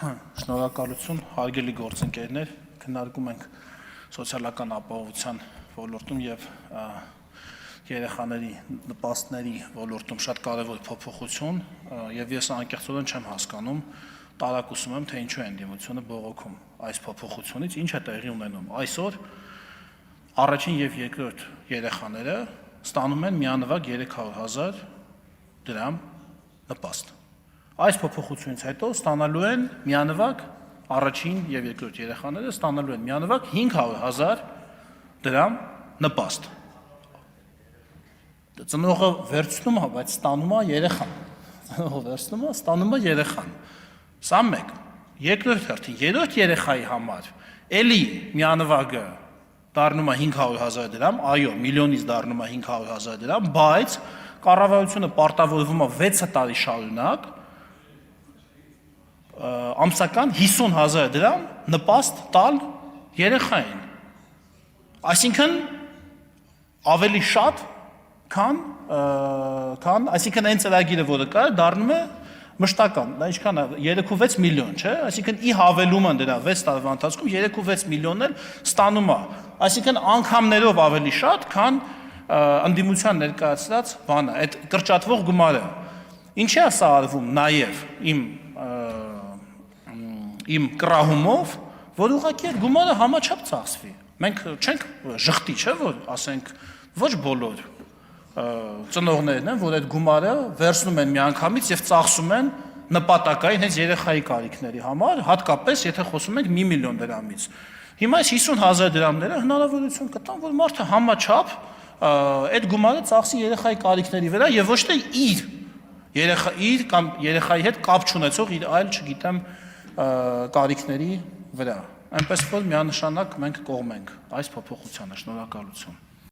Շնորհակալություն, հարգելի գործընկերներ, քննարկում ենք սոցիալական ապահովության ոլորտում եւ երեխաների նպաստների ոլորտում շատ կարևոր փոփոխություն եւ ես անկեղծորեն չեմ հասկանում, տարակուսում եմ, թե ինչու է ընդդիմությունը բողոքում այս փոփոխությունից, ինչ է տեղի ունենում։ Այսօր առաջին եւ երկրորդ երեխաները ստանում են միանվագ 300,000 դրամ նպաստ։ Այս փոփոխությունից հետո ստանալու են միանվագ առաջին եւ երկրորդ երեխաները ստանալու են միանվագ 500,000 դրամ նպաստ։ Ծնողը վերցնում է, բայց ստանում է երեխան։ Ծնողը վերցնում է, ստանում է երեխան։ Սա մեկ։ Երկրորդ հերթին, երրորդ երեխայի համար էլի միանվագը դառնում է 500,000 դրամ, այո, միլիոնից դառնում է 500,000 դրամ, բայց կառավարությունը պարտավորվում է 6 տարի շարունակ ամսական 50,000 դրամ նպաստ տալ երեխային։ Այսինքն ավելի շատ, քան այսինքն այն ծրագիրը, որը կա, դառնում է մշտական։ Դա ինչքան է 3.6 միլիոն, չէ՞։ Այսինքն ի հավելում են դրա 6 տարվա ընթացքում 3.6 միլիոնն էլ ստանում է։ Այսինքն անգամներով ավելի շատ, քան ընդդիմության ներկայացրած բանը, այդ կրճատվող գումարը։ Ինչի է սա արվում նաև իմ կռահումով, որ ուղղակի այդ գումարը համաչափ ծախսվի։ Մենք չենք ժխտի, չէ՞, որ ասենք ոչ բոլոր ծնողներն են, որ այդ գումարը վերցնում են միանգամից եւ ծախսում են նպատակային հենց երեխայի կարիքների համար, հատկապես եթե խոսում ենք 1 միլիոն դրամից։ Հիմա այս 50,000 դրամները հնարավորություն կտան, որ մարդը համաչափ այդ գումարը ծախսի երեխայի կարիքների վրա եւ ոչ թե իր կամ երեխայի հետ կապ չունեցող իր այլ, չգիտեմ, կարիքների վրա։ Այնպես որ միանշանակ մենք կողմ ենք այս փոփոխությանը։ Շնորհակալություն։